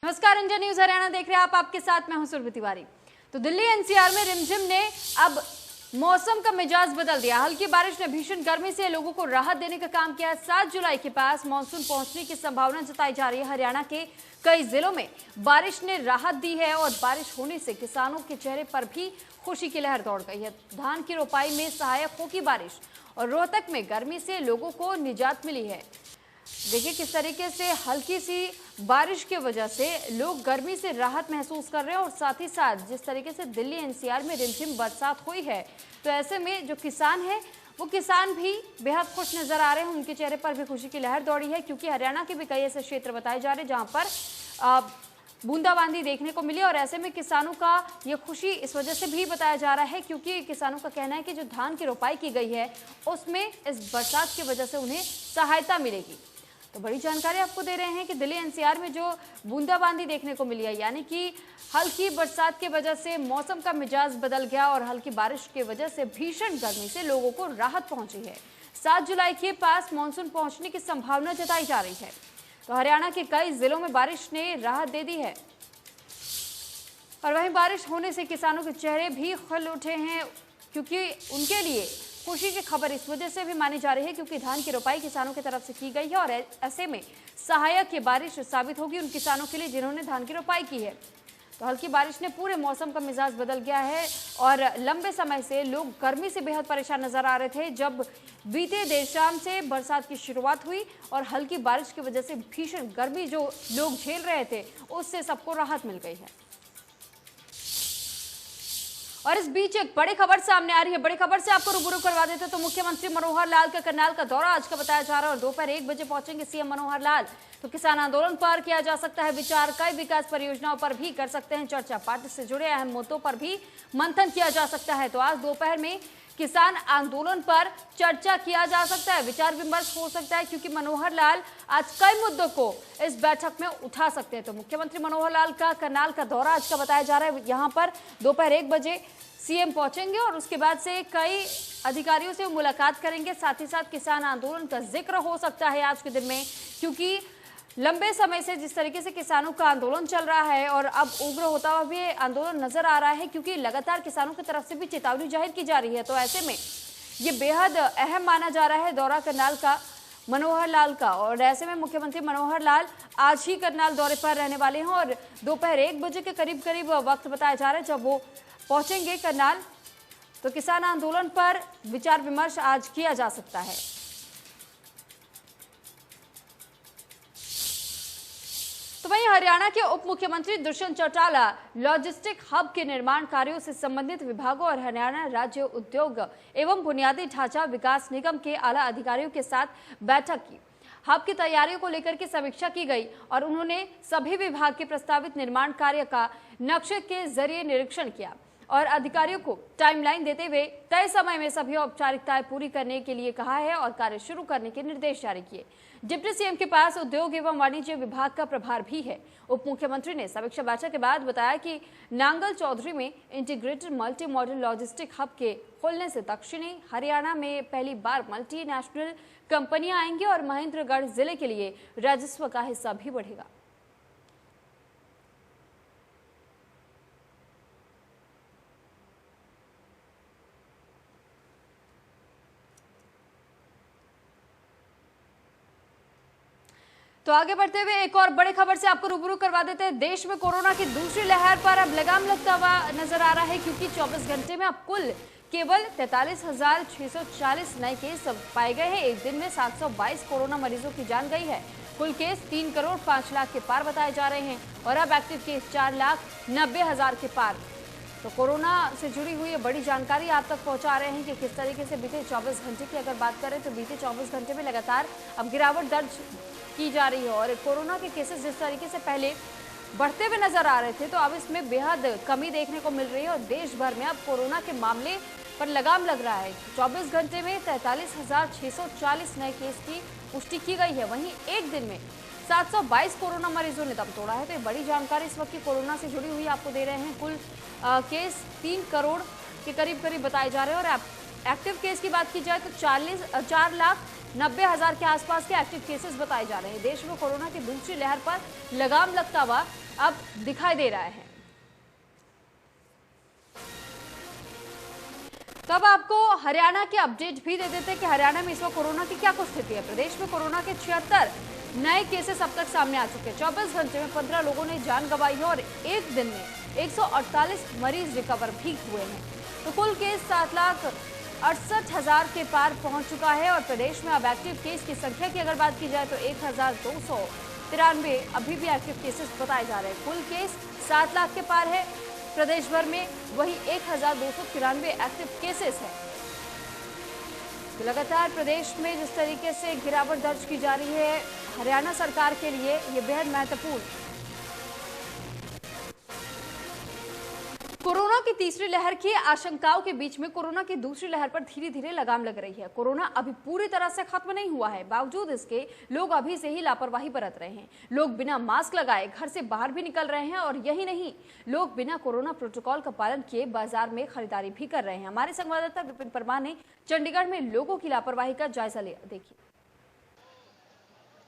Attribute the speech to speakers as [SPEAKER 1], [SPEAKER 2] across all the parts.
[SPEAKER 1] नमस्कार, India news Haryana देख रहे हैं आप। आपके साथ मैं हूं सुरभि तिवारी। तो दिल्ली एनसीआर में रिमझिम ने अब मौसम का मिजाज बदल दिया। हल्की बारिश ने भीषण गर्मी से लोगों को राहत देने का काम किया। 7 जुलाई के पास मानसून पहुंचने की संभावना जताई जा रही है। हरियाणा के कई जिलों में बारिश ने राहत दी है और बारिश होने से किसानों के चेहरे पर भी खुशी की लहर दौड़ गई है। धान की रोपाई में सहायक होगी बारिश और रोहतक में गर्मी से लोगों को निजात मिली है। देखिए किस तरीके से हल्की सी बारिश की वजह से लोग गर्मी से राहत महसूस कर रहे हैं और साथ ही साथ जिस तरीके से दिल्ली एनसीआर में रिमझिम बरसात हुई है, तो ऐसे में जो किसान है वो किसान भी बेहद खुश नजर आ रहे हैं। उनके चेहरे पर भी खुशी की लहर दौड़ी है क्योंकि हरियाणा के भी कई ऐसे क्षेत्र बताए जा रहे हैं जहां पर बूंदाबांदी देखने को मिली और ऐसे में किसानों का ये खुशी इस वजह से भी बताया जा रहा है क्योंकि किसानों का कहना है कि जो धान की रोपाई की गई है उसमें इस बरसात की वजह से उन्हें सहायता मिलेगी। तो बड़ी जानकारी आपको दे रहे हैं कि दिल्ली एनसीआर में जो बूंदाबांदी देखने को मिली है, यानी कि हल्की बरसात की वजह से मौसम का मिजाज बदल गया और हल्की बारिश की वजह से भीषण गर्मी से लोगों को राहत पहुंची है। 7 जुलाई के पास मानसून पहुंचने की संभावना जताई जा रही है। तो हरियाणा के कई जिलों में बारिश ने राहत दे दी है और वहीं बारिश होने से किसानों के चेहरे भी खिल उठे हैं क्योंकि उनके लिए खुशी की खबर इस वजह से भी मानी जा रही है क्योंकि धान की रोपाई किसानों की तरफ से की गई है और ऐसे में सहायक ये बारिश साबित होगी उन किसानों के लिए जिन्होंने धान की रोपाई की है। तो हल्की बारिश ने पूरे मौसम का मिजाज बदल गया है और लंबे समय से लोग गर्मी से बेहद परेशान नजर आ रहे थे। जब बीते देर शाम से बरसात की शुरुआत हुई और हल्की बारिश की वजह से भीषण गर्मी जो लोग झेल रहे थे उससे सबको राहत मिल गई है। और इस बीच एक बड़ी खबर सामने आ रही है। बड़ी खबर से आपको रूबरू करवा देते तो मुख्यमंत्री मनोहर लाल का करनाल का दौरा आज का बताया जा रहा है और दोपहर 1 बजे पहुंचेंगे सीएम मनोहर लाल। तो किसान आंदोलन पर किया जा सकता है विचार, कई विकास परियोजनाओं पर भी कर सकते हैं चर्चा, पार्टी से जुड़े अहम मुद्दों पर भी मंथन किया जा सकता है। तो आज दोपहर में किसान आंदोलन पर चर्चा किया जा सकता है, विचार विमर्श हो सकता है क्योंकि मनोहर लाल आज कई मुद्दों को इस बैठक में उठा सकते हैं। तो मुख्यमंत्री मनोहर लाल का करनाल का दौरा आज का बताया जा रहा है। यहाँ पर दोपहर 1 बजे सीएम पहुंचेंगे और उसके बाद से कई अधिकारियों से मुलाकात करेंगे। साथ ही साथ किसान आंदोलन का जिक्र हो सकता है आज के दिन में क्योंकि लंबे समय से जिस तरीके से किसानों का आंदोलन चल रहा है और अब उग्र होता हुआ भी आंदोलन नजर आ रहा है क्योंकि लगातार किसानों की तरफ से भी चेतावनी जाहिर की जा रही है। तो ऐसे में ये बेहद अहम माना जा रहा है दौरा करनाल का मनोहर लाल का और ऐसे में मुख्यमंत्री मनोहर लाल आज ही करनाल दौरे पर रहने वाले हैं और दोपहर 1 बजे के करीब वक्त बताया जा रहा है जब वो पहुंचेंगे करनाल। तो किसान आंदोलन पर विचार विमर्श आज किया जा सकता है। तो वहीं हरियाणा के उप मुख्यमंत्री दुष्यंत चौटाला लॉजिस्टिक हब के निर्माण कार्यों से संबंधित विभागों और हरियाणा राज्य उद्योग एवं बुनियादी ढांचा विकास निगम के आला अधिकारियों के साथ बैठक की। हब की तैयारियों को लेकर के समीक्षा की गई और उन्होंने सभी विभाग के प्रस्तावित निर्माण कार्य का नक्शे के जरिए निरीक्षण किया और अधिकारियों को टाइमलाइन देते हुए तय समय में सभी औपचारिकताएं पूरी करने के लिए कहा है और कार्य शुरू करने के निर्देश जारी किए। डिप्टी सीएम के पास उद्योग एवं वाणिज्य विभाग का प्रभार भी है। उप मुख्यमंत्री ने समीक्षा बैठक के बाद बताया कि नांगल चौधरी में integrated multi modal logistic hub के खुलने से दक्षिणी हरियाणा में पहली बार मल्टीनेशनल कंपनियां आएंगी और महेंद्रगढ़ जिले के लिए राजस्व का हिस्सा भी बढ़ेगा। तो आगे बढ़ते हुए एक और बड़ी खबर से आपको रूबरू करवा देते हैं। देश में कोरोना की दूसरी लहर पर अब लगाम लगता हुआ नजर आ रहा है क्योंकि 24 घंटे में अब कुल केवल 43,640 नए केस पाए गए हैं। एक दिन में 722 कोरोना मरीजों की जान गई है। कुल केस 3 करोड़ 5 लाख के पार बताए जा रहे हैं और अब एक्टिव केस 4,90,000 के पार। तो कोरोना से जुड़ी हुई बड़ी जानकारी आप तक पहुंचा रहे हैं कि किस तरीके से बीते 24 घंटे की अगर बात करें तो बीते 24 घंटे में लगातार अब गिरावट दर्ज की जा रही है और कोरोना के केसेस जिस तरीके से पहले बढ़ते हुए नजर आ रहे थे तो अब इसमें बेहद कमी देखने को मिल रही है और देश भर में अब कोरोना के मामले पर लगाम लग रहा है। 24 घंटे में 43,640 नए केस की पुष्टि की गई है। वहीं एक दिन में 722 कोरोना मरीजों ने दम तोड़ा है। तो ये बड़ी जानकारी इस वक्त की कोरोना से जुड़ी हुई आपको दे रहे हैं। कुल केस 3 करोड़ के करीब बताए जा रहे हैं और एक्टिव केस की बात की जाए तो 4,90,000 के आसपास के एक्टिव केसेस बताए जा रहे हैं। देश में कोरोना की दूसरी लहर पर लगाम लगता हुआ अब दिखाई दे रहा है। तो अब आपको हरियाणा के अपडेट भी दे देते हैं कि हरियाणा में इस वक्त कोरोना की क्या कुछ स्थिति है। प्रदेश में कोरोना के 76 नए केसेस अब तक सामने आ चुके हैं। 24 घंटे में 15 लोगों ने जान गंवाई है और एक दिन में 148 मरीज रिकवर भी हुए हैं। तो कुल केस 7,68,000 के पार पहुंच चुका है और प्रदेश में अब एक्टिव केस की संख्या की अगर बात की जाए तो 1,293 अभी भी एक्टिव केसेस बताए जा रहे हैं। कुल केस 7 लाख के पार है प्रदेश भर में, वही 1,293 एक्टिव केसेस हैं। तो लगातार प्रदेश में जिस तरीके से गिरावट दर्ज की जा रही है, हरियाणा सरकार के लिए ये बेहद महत्वपूर्ण। कोरोना की तीसरी लहर की आशंकाओं के बीच में कोरोना की दूसरी लहर पर धीरे धीरे लगाम लग रही है। कोरोना अभी पूरी तरह से खत्म नहीं हुआ है, बावजूद इसके लोग अभी से ही लापरवाही बरत रहे हैं। लोग बिना मास्क लगाए घर से बाहर भी निकल रहे हैं और यही नहीं, लोग बिना कोरोना प्रोटोकॉल का पालन किए बाजार में खरीदारी भी कर रहे हैं। हमारे संवाददाता विपिन परमार ने चंडीगढ़ में लोगों की लापरवाही का जायजा लिया। देखिए,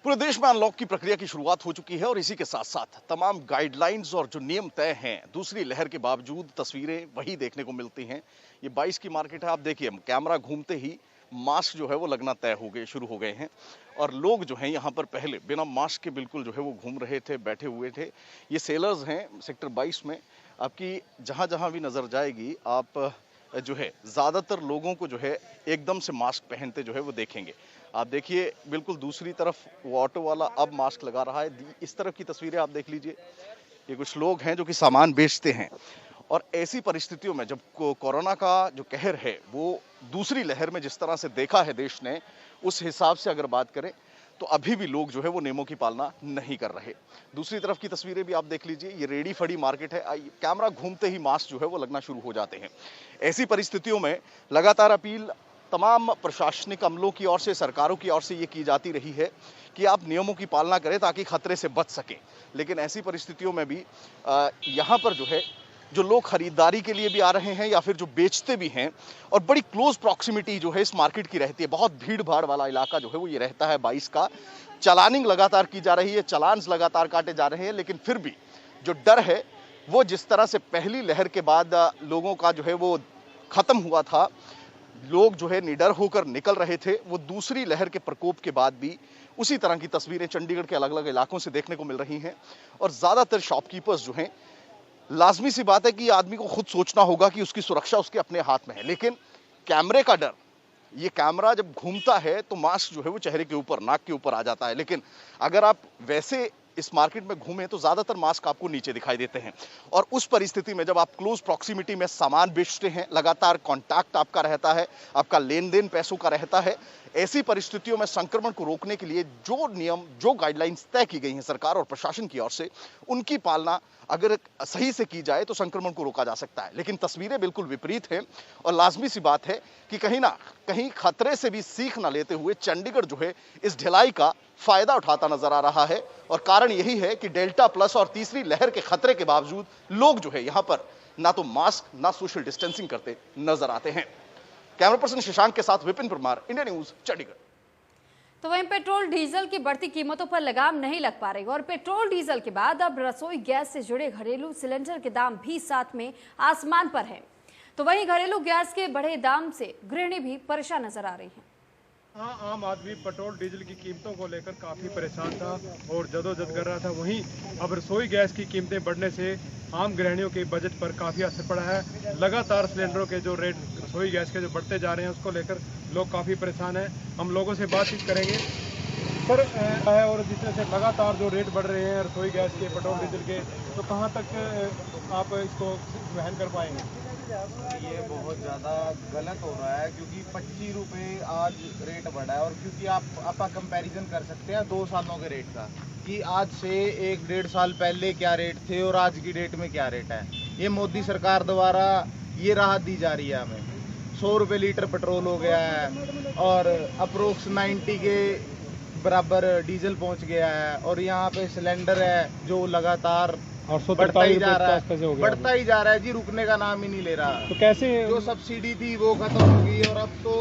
[SPEAKER 2] पूरे देश में अनलॉक की प्रक्रिया की शुरुआत हो चुकी है और इसी के साथ साथ तमाम गाइडलाइंस और जो नियम तय हैं, दूसरी लहर के बावजूद तस्वीरें वही देखने को मिलती हैं। ये 22 की मार्केट है, आप देखिए कैमरा घूमते ही मास्क जो है वो लगना तय हो गए, शुरू हो गए हैं और लोग जो हैं यहाँ पर पहले बिना मास्क के बिल्कुल जो है वो घूम रहे थे, बैठे हुए थे। ये सेलर्स हैं सेक्टर 22 में, आपकी जहाँ जहाँ भी नजर जाएगी आप जो है ज़्यादातर लोगों को जो है एकदम से मास्क पहनते जो है वो देखेंगे। आप देखिए बिल्कुल दूसरी तरफ वो ऑटो वाला अब मास्क लगा रहा है। इस तरफ की तस्वीरें आप देख लीजिए, ये कुछ लोग हैं जो कि सामान बेचते हैं और ऐसी परिस्थितियों में जब कोरोना का जो कहर है वो दूसरी लहर में जिस तरह से देखा है देश ने, उस हिसाब से अगर बात करें तो अभी भी लोग जो है वो नियमों की पालना नहीं कर रहे। दूसरी तरफ की तस्वीरें भी आप देख लीजिए, ये रेडी फड़ी मार्केट है, कैमरा घूमते ही मास्क जो है वो लगना शुरू हो जाते हैं। ऐसी परिस्थितियों में लगातार अपील तमाम प्रशासनिक अमलों की ओर से, सरकारों की ओर से ये की जाती रही है कि आप नियमों की पालना करें ताकि खतरे से बच सकें। लेकिन ऐसी परिस्थितियों में भी यहाँ पर जो है जो लोग खरीदारी के लिए भी आ रहे हैं या फिर जो बेचते भी हैं, और बड़ी क्लोज प्रॉक्सिमिटी जो है इस मार्केट की रहती है, बहुत भीड़ भाड़ वाला इलाका जो है वो ये रहता है 22 का। चलानिंग लगातार की जा रही है, चलान्स लगातार काटे जा रहे हैं, लेकिन फिर भी जो डर है वो जिस तरह से पहली लहर के बाद लोगों का जो है वो खत्म हुआ था, लोग जो है निडर होकर निकल रहे थे, वो दूसरी लहर के प्रकोप के बाद भी उसी तरह की तस्वीरें चंडीगढ़ के अलग अलग इलाकों से देखने को मिल रही हैं। और ज़्यादातर शॉपकीपर्स जो हैं, लाजमी सी बात है कि आदमी को खुद सोचना होगा कि उसकी सुरक्षा उसके अपने हाथ में है, लेकिन कैमरे का डर, ये कैमरा जब घूमता है तो मास्क जो है वो चेहरे के ऊपर, नाक के ऊपर आ जाता है। लेकिन अगर आप वैसे इस मार्केट में घूमें तो ज्यादातर मास्क आपको नीचे दिखाई देते हैं। और उस परिस्थिति में जब आप क्लोज प्रॉक्सिमिटी में सामान बेचते हैं, लगातार कांटेक्ट आपका रहता है, आपका लेन देन पैसों का रहता है, ऐसी परिस्थितियों में संक्रमण को रोकने के लिए जो नियम, जो गाइडलाइंस तय की गई हैं सरकार और प्रशासन की ओर से, उनकी पालना अगर सही से की जाए तो संक्रमण को रोका जा सकता है। लेकिन तस्वीरें बिल्कुल विपरीत हैं और लाजमी सी बात है कि कहीं ना कहीं खतरे से भी सीख ना लेते हुए चंडीगढ़ जो है इस ढिलाई का फायदा उठाता नजर आ रहा है। और कारण यही है कि डेल्टा प्लस और तीसरी लहर के खतरे के बावजूद लोग जो है यहां पर ना तो मास्क ना सोशल डिस्टेंसिंग करते नजर आते हैं। कैमरा पर्सन शशांक के साथ विपिन परमार, इंडिया न्यूज, चंडीगढ़।
[SPEAKER 1] तो वहीं पेट्रोल डीजल की बढ़ती कीमतों पर लगाम नहीं लग पा रही और पेट्रोल डीजल के बाद अब रसोई गैस से जुड़े घरेलू सिलेंडर के दाम भी साथ में आसमान पर हैं। तो वहीं घरेलू गैस के बढ़े दाम से गृहिणी भी परेशान नजर आ रही हैं।
[SPEAKER 3] हाँ, आम आदमी पेट्रोल डीजल की कीमतों को लेकर काफ़ी परेशान था और जदोजहद कर रहा था। वहीं अब रसोई गैस की कीमतें बढ़ने से आम गृहिणियों के बजट पर काफ़ी असर पड़ा है। लगातार सिलेंडरों के जो रेट रसोई गैस के जो बढ़ते जा रहे हैं उसको लेकर लोग काफ़ी परेशान हैं। हम लोगों से बातचीत करेंगे पर है और जिस तरह से लगातार जो रेट बढ़ रहे हैं रसोई गैस के, पेट्रोल डीजल के, तो कहाँ तक आप इसको वहन कर पाएंगे?
[SPEAKER 4] ये बहुत ज़्यादा गलत हो रहा है क्योंकि 25 रुपये आज रेट बढ़ा है। और क्योंकि आप कंपैरिजन कर सकते हैं 2 सालों के रेट का कि आज से 1-1.5 साल पहले क्या रेट थे और आज की डेट में क्या रेट है। ये मोदी सरकार द्वारा ये राहत दी जा रही है हमें। 100 रुपये लीटर पेट्रोल हो गया है और अप्रोक्स 90 के बराबर डीजल पहुंच गया है। और यहाँ पे सिलेंडर है जो लगातार बढ़ता ही जा रहा है जी, रुकने का नाम ही नहीं ले रहा।
[SPEAKER 3] तो कैसे
[SPEAKER 4] जो सब्सिडी थी वो खत्म हो गई और अब तो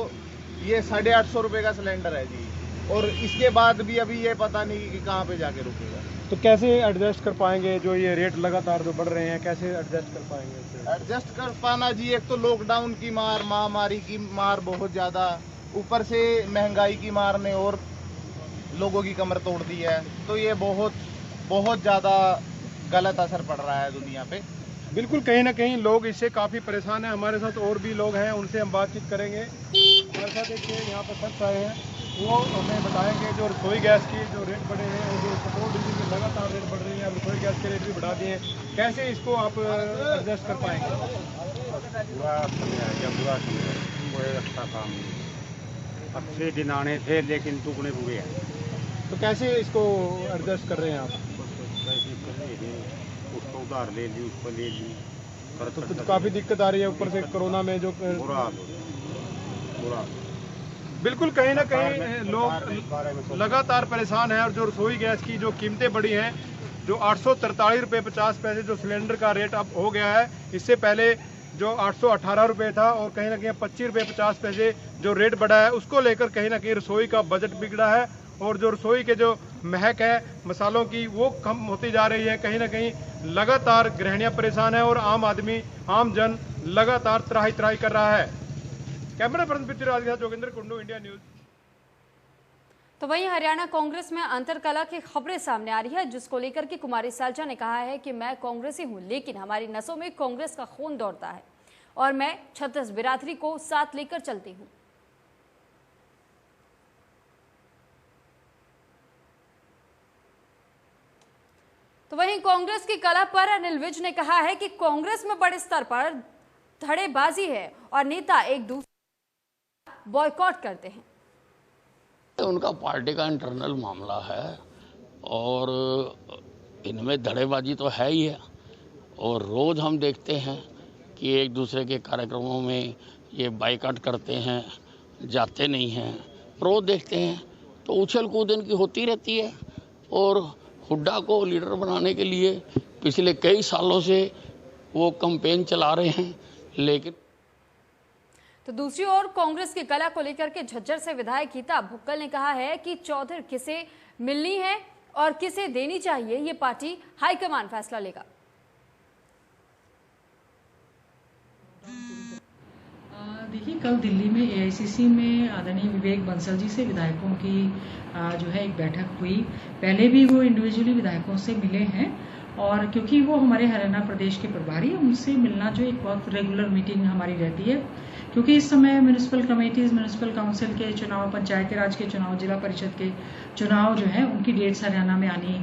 [SPEAKER 4] ये 850 रुपये का सिलेंडर है जी। और इसके बाद भी अभी ये पता नहीं कि कहाँ पे जाके रुकेगा।
[SPEAKER 3] तो कैसे एडजस्ट कर पाएंगे जो ये रेट लगातार जो बढ़ रहे हैं, कैसे एडजस्ट कर पाएंगे?
[SPEAKER 4] एडजस्ट कर पाना जी, एक तो लॉकडाउन की मार, महामारी की मार बहुत ज़्यादा, ऊपर से महंगाई की मार ने और लोगों की कमर तोड़ दी है, तो ये बहुत ज़्यादा गलत असर पड़ रहा है दुनिया पे।
[SPEAKER 3] बिल्कुल, कहीं ना कहीं लोग इससे काफ़ी परेशान हैं। हमारे साथ और भी लोग हैं, उनसे हम बातचीत करेंगे। हमारे साथ एक यहाँ पर शख्स आए हैं, वो हमें बताएंगे जो रसोई गैस की जो रेट बढ़े हैं और जो पेट्रोल डीजल की लगातार रेट बढ़ रही है, अब रसोई गैस के रेट भी बढ़ा दिए हैं, कैसे इसको आप एडजस्ट कर पाएंगे?
[SPEAKER 5] बुरा कोई अच्छा काम नहीं, अच्छे दिन आने थे लेकिन दुगने बुरे हैं।
[SPEAKER 3] तो कैसे इसको एडजस्ट कर रहे हैं आप?
[SPEAKER 5] उसको उधार ले ली, उसको ले ली,
[SPEAKER 3] तो काफ़ी दिक्कत आ रही है, ऊपर से कोरोना में जो
[SPEAKER 5] बुरा।
[SPEAKER 3] बिल्कुल, कहीं ना कहीं लोग लगातार परेशान हैं। और जो रसोई गैस की जो कीमतें बढ़ी हैं, जो 843 रुपये 50 पैसे जो सिलेंडर का रेट अब हो गया है, इससे पहले जो 818 रुपये था, और कहीं ना कहीं 25 रुपये 50 पैसे जो रेट बढ़ा है, उसको लेकर कहीं ना कहीं रसोई का बजट बिगड़ा है। और जो रसोई के जो महक है मसालों की, वो कम होती जा रही है। कहीं ना कहीं लगातार गृहिणियां परेशान है और आम आदमी, आम जन लगातार त्राही त्राही कर रहा है। कैमरा पर्सन पृथ्वीराज के साथ जोगिंदर कुंडू, इंडिया न्यूज।
[SPEAKER 1] तो वहीं हरियाणा कांग्रेस में अंतरकलह की खबरें सामने आ रही है, जिसको लेकर के कुमारी सैलजा ने कहा है कि मैं कांग्रेसी हूं, लेकिन हमारी नसों में कांग्रेस का खून दौड़ता है और मैं छत्तीस बिरादरी को साथ लेकर चलती हूं। तो वहीं कांग्रेस की कलह पर अनिल विज ने कहा है कि कांग्रेस में बड़े स्तर पर धड़ेबाजी है और नेता एक दूसरे बॉयकॉट करते हैं।
[SPEAKER 6] उनका पार्टी का इंटरनल मामला है और इनमें धड़ेबाजी तो है ही है, और रोज हम देखते हैं कि एक दूसरे के कार्यक्रमों में ये बाइकआउट करते हैं, जाते नहीं हैं। रोज देखते हैं तो उछल कूद इनकी होती रहती है, और हुड्डा को लीडर बनाने के लिए पिछले कई सालों से वो कैंपेन चला रहे हैं। लेकिन
[SPEAKER 1] तो दूसरी ओर कांग्रेस की कला को लेकर के झज्जर से विधायक गीता भुक्कल ने कहा है कि चौधरी किसे मिलनी है और किसे देनी चाहिए, ये पार्टी हाईकमान फैसला लेगा।
[SPEAKER 7] देखिए, कल दिल्ली में एआईसीसी में आदरणीय विवेक बंसल जी से विधायकों की जो है एक बैठक हुई। पहले भी वो इंडिविजुअली विधायकों से मिले हैं, और क्योंकि वो हमारे हरियाणा प्रदेश के प्रभारी हैं, उनसे मिलना जो एक बहुत रेगुलर मीटिंग हमारी रहती है। क्योंकि इस समय म्यूनिसिपल कमेटीज, म्यूनिसिपल काउंसिल के चुनाव, पंचायती राज के चुनाव, जिला परिषद के चुनाव जो है उनकी डेट्स हरियाणा में आनी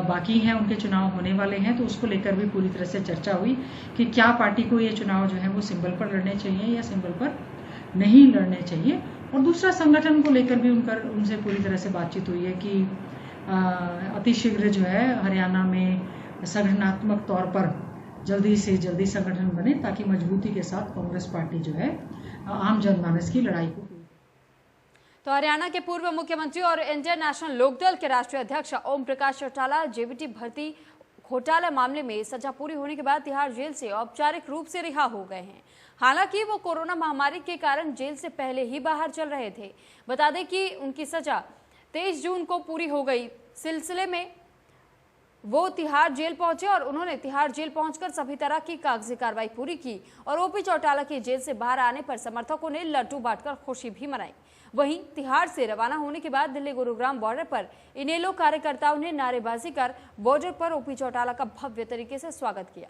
[SPEAKER 7] बाकी हैं, उनके चुनाव होने वाले हैं। तो उसको लेकर भी पूरी तरह से चर्चा हुई कि क्या पार्टी को ये चुनाव जो है वो सिंबल पर लड़ने चाहिए या सिंबल पर नहीं लड़ने चाहिए। और दूसरा, संगठन को लेकर भी उनसे पूरी तरह से बातचीत हुई है कि अतिशीघ्र जो है हरियाणा में संगठनात्मक तौर पर जल्दी से जल्दी संगठन बने, ताकि मजबूती के साथ कांग्रेस पार्टी जो है आम जनमानस की लड़ाई को।
[SPEAKER 1] तो हरियाणा के पूर्व मुख्यमंत्री और इंडियन नेशनल लोकदल के राष्ट्रीय अध्यक्ष ओम प्रकाश चौटाला जेबीटी भर्ती घोटाला मामले में सजा पूरी होने के बाद तिहाड़ जेल से औपचारिक रूप से रिहा हो गए हैं। हालांकि वो कोरोना महामारी के कारण जेल से पहले ही बाहर चल रहे थे। बता दें कि उनकी सजा 23 जून को पूरी हो गई। सिलसिले में वो तिहाड़ जेल पहुंचे और उन्होंने तिहाड़ जेल पहुंचकर सभी तरह की कागजी कार्रवाई पूरी की और ओपी चौटाला के जेल से बाहर आने पर समर्थकों ने लड्डू बांटकर खुशी भी मनाई। वहीं तिहाड़ से रवाना होने के बाद दिल्ली गुरुग्राम बॉर्डर पर इनेलो कार्यकर्ताओं ने नारेबाजी कर बॉर्डर पर ओपी चौटाला का भव्य तरीके से स्वागत किया।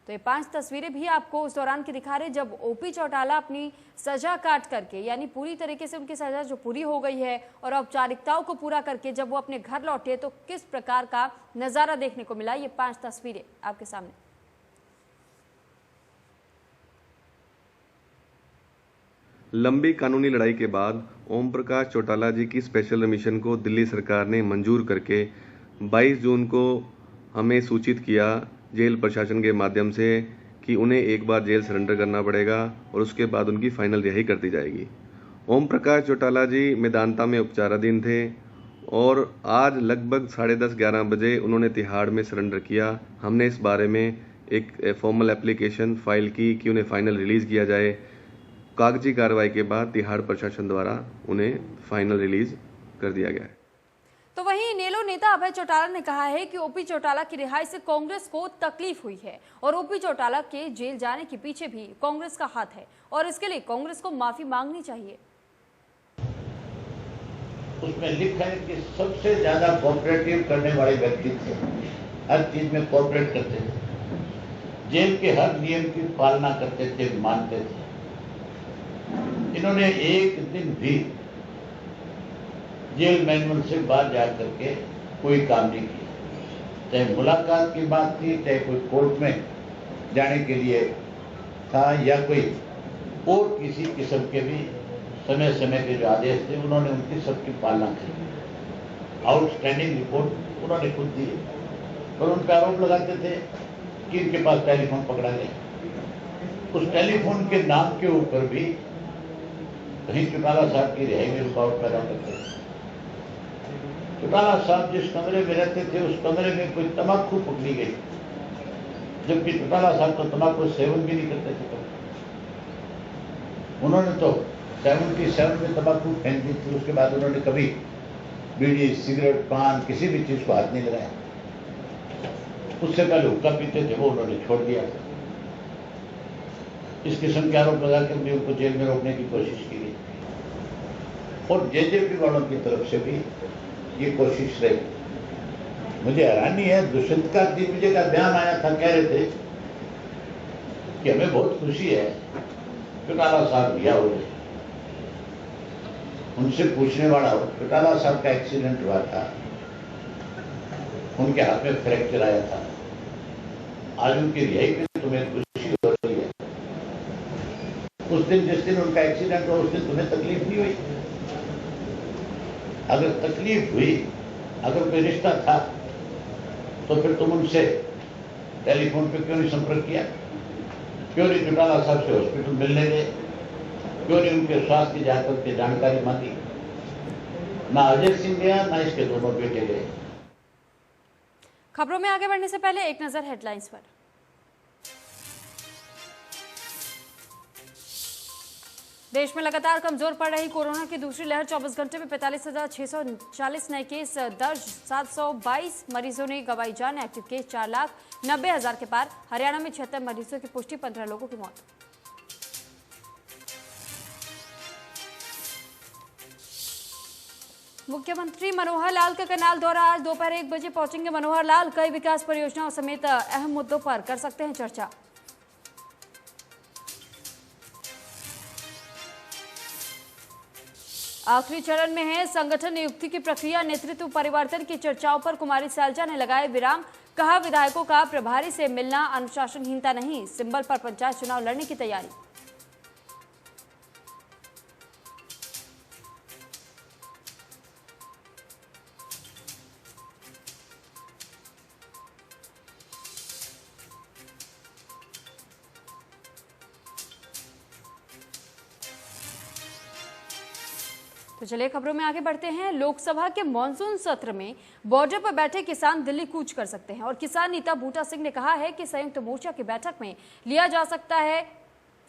[SPEAKER 1] तो ये 5 तस्वीरें भी आपको उस दौरान की दिखा रहे जब ओपी चौटाला अपनी सजा काट करके, यानी पूरी तरीके से उनकी सजा जो पूरी हो गई है और औपचारिकताओं को पूरा करके जब वो अपने घर लौटे तो किस प्रकार का नजारा देखने को मिला, ये 5 तस्वीरें आपके सामने।
[SPEAKER 8] लंबी कानूनी लड़ाई के बाद ओम प्रकाश चौटाला जी की स्पेशल मिशन को दिल्ली सरकार ने मंजूर करके 22 जून को हमें सूचित किया जेल प्रशासन के माध्यम से कि उन्हें एक बार जेल सरेंडर करना पड़ेगा और उसके बाद उनकी फाइनल रिहाई कर दी जाएगी। ओम प्रकाश चौटाला जी मेदांता में उपचाराधीन थे और आज लगभग 10:30-11 बजे उन्होंने तिहाड़ में सरेंडर किया। हमने इस बारे में एक फॉर्मल एप्लीकेशन फाइल की कि उन्हें फाइनल रिलीज किया जाए। कागजी कार्रवाई के बाद तिहाड़ प्रशासन द्वारा उन्हें फाइनल रिलीज कर दिया गया है।
[SPEAKER 1] तो वहीं इनेलो नेता अभय चौटाला ने कहा है कि ओपी चौटाला की रिहाई से कांग्रेस को तकलीफ हुई है और ओपी चौटाला के जेल जाने के पीछे भी कांग्रेस का हाथ है और इसके लिए कांग्रेस को माफी मांगनी चाहिए।
[SPEAKER 9] उसमें लिखा है कि सबसे ज्यादा कोऑपरेटिव करने वाले व्यक्ति थे, हर चीज में कोऑपरेट करते थे, जेल के हर नियम की पालना करते थे, मानते थे। इन्होंने एक दिन भी जेल मैनुअल से बाहर जा करके कोई काम नहीं किया, चाहे मुलाकात की बात थी, चाहे कोई कोर्ट में जाने के लिए था या कोई और किसी किस्म के भी समय समय के जो आदेश थे उन्होंने उनकी सबकी पालना की। आउटस्टैंडिंग रिपोर्ट उन्होंने खुद दी और उन पर आरोप लगाते थे कि इनके पास टेलीफोन पकड़ा गया। उस टेलीफोन के नाम के ऊपर भी कहीं चौटाला साहब की रिहाई में रुकावट पैदा करते थे। चौटाला साहब जिस कमरे में रहते थे उस कमरे में कोई तम्बाकू पकड़ी गई, जबकि चौटाला साहब तो तम्बाकू सेवन भी नहीं करते थे। उन्होंने तो 77 में तम्बाकू फेंक दी थी, उसके बाद उन्होंने कभी बीड़ी, सिगरेट, पान किसी भी चीज को हाथ नहीं लगाया। उससे पहले हुक्का पीते थे, वो उन्होंने छोड़ दिया। इस किस्म के आरोप लगाकर भी उनको जेल में रोकने की कोशिश की गई और जेजेपी वालों की तरफ से भी ये कोशिश रही। मुझे हैरानी है, दुष्यंत का दिग्विजय का बयान आया था, कह रहे थे कि हमें बहुत खुशी है चौटाला साहब रिहा हो गए। उनसे पूछने वाला हो, चौटाला साहब का एक्सीडेंट हुआ था, उनके हाथ में फ्रैक्चर आया था, आज उनकी रिहाई पे तुम्हें खुशी हो रही है। उस दिन जिस दिन उनका एक्सीडेंट हुआ उस दिन तुम्हें तकलीफ नहीं हुई? अगर तकलीफ हुई, अगर कोई रिश्ता था, तो फिर तुम उनसे टेलीफोन पे क्यों नहीं संपर्क किया? क्यों नहीं चौटाला साहब से हॉस्पिटल मिलने गए? क्यों नहीं उनके स्वास्थ्य की जाकर के जानकारी मांगी? ना अजय सिंह गया, ना इसके दोनों बेटे गए।
[SPEAKER 1] खबरों में आगे बढ़ने से पहले एक नजर हेडलाइंस पर। देश में लगातार कमजोर पड़ रही कोरोना की दूसरी लहर, 24 घंटे में 45,640 नए केस दर्ज, 722 मरीजों ने गंवाई जान, एक्टिव केस 4,90,000 के पार। हरियाणा में 76 मरीजों की पुष्टि, 15 लोगों की मौत। मुख्यमंत्री मनोहर लाल का करनाल दौरा, आज दोपहर 1 बजे पहुंचेंगे मनोहर लाल। कई विकास परियोजनाओं समेत अहम मुद्दों पर कर सकते हैं चर्चा। आखिरी चरण में है संगठन नियुक्ति की प्रक्रिया, नेतृत्व परिवर्तन की चर्चाओं पर कुमारी सैलजा ने लगाए विराम। कहा, विधायकों का प्रभारी से मिलना अनुशासनहीनता नहीं, सिंबल पर पंचायत चुनाव लड़ने की तैयारी। तो चलिए खबरों में आगे बढ़ते हैं। लोकसभा के मॉनसून सत्र में बॉर्डर पर बैठे किसान दिल्ली कूच कर सकते हैं और किसान नेता बूटा सिंह ने कहा है कि संयुक्त मोर्चा की बैठक में लिया जा सकता है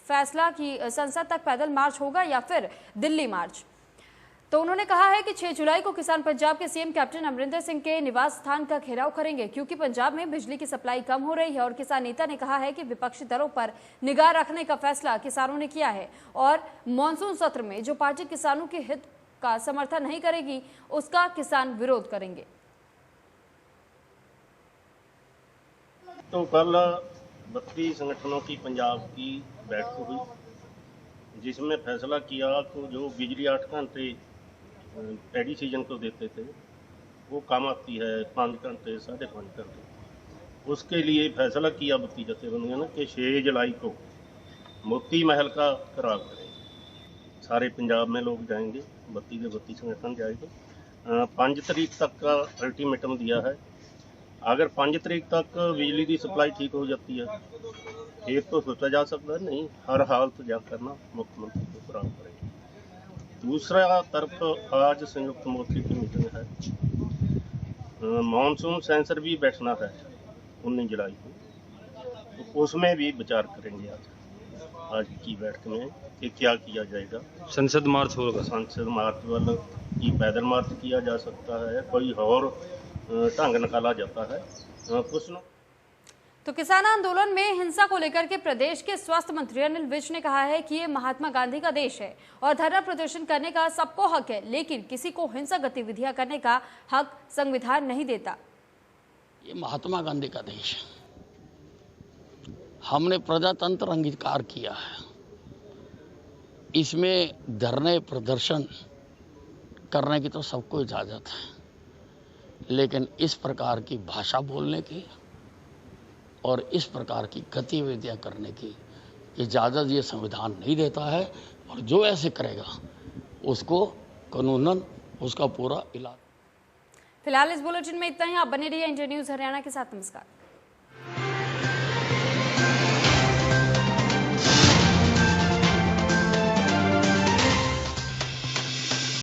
[SPEAKER 1] फैसला कि संसद तक पैदल मार्च होगा या फिर दिल्ली मार्च। तो उन्होंने कहा है कि 6 जुलाई को किसान पंजाब के सीएम कैप्टन अमरिंदर सिंह के निवास स्थान का घेराव करेंगे, क्योंकि पंजाब में बिजली की सप्लाई कम हो रही है। और किसान नेता ने कहा है कि विपक्षी दलों पर निगाह रखने का फैसला किसानों ने किया है और मॉनसून सत्र में जो पार्टी किसानों के हित का समर्थन नहीं करेगी उसका किसान विरोध करेंगे।
[SPEAKER 10] तो कल 32 संगठनों की पंजाब की बैठक हुई, जिसमें फैसला किया कि जो बिजली 8 घंटे पैडी सीजन को देते थे वो कम आती है 5 घंटे 5.5 घंटे। उसके लिए फैसला किया बत्ती जथेबंदियों ने कि 6 जुलाई को मोती महल का घेराव करेंगे। सारे पंजाब में लोग जाएंगे, 32 संगठन जाएंगे। 5 तारीख तक का अल्टीमेटम दिया है। अगर 5 तारीख तक बिजली की सप्लाई ठीक हो जाती है फिर तो सोचा जा सकता है, नहीं हर हालत जा करना मुख्यमंत्री को बराबर करेंगे। दूसरा तरफ आज संयुक्त मोर्चे की मीटिंग है, मानसून सेंसर भी बैठना है 19 जुलाई को, तो उसमें भी विचार करेंगे आज की बैठक में कि क्या किया जाएगा।
[SPEAKER 11] संसद मार्च होगा,
[SPEAKER 10] संसद मार्च वाला कि पैदल मार्च किया जा सकता है, कोई और ढंग निकाला जाता है। कुछ न
[SPEAKER 1] तो किसान आंदोलन में हिंसा को लेकर के प्रदेश के स्वास्थ्य मंत्री अनिल विज ने कहा है कि ये महात्मा गांधी का देश है और धरना प्रदर्शन करने का सबको हक है, लेकिन किसी को हिंसक गतिविधियां करने का हक संविधान नहीं देता।
[SPEAKER 6] ये महात्मा गांधी का देश है, हमने प्रजातंत्र अंगीकार किया है, इसमें धरने प्रदर्शन करने की तो सबको इजाजत है, लेकिन इस प्रकार की भाषा बोलने की और इस प्रकार की गतिविधियां करने की इजाज़त ये संविधान नहीं देता है, और जो ऐसे करेगा उसको कानूनन उसका पूरा इलाज।
[SPEAKER 1] फिलहाल इस बुलेटिन में इतना ही। आप बने रहिए इंडिया न्यूज़ हरियाणा के साथ। नमस्कार।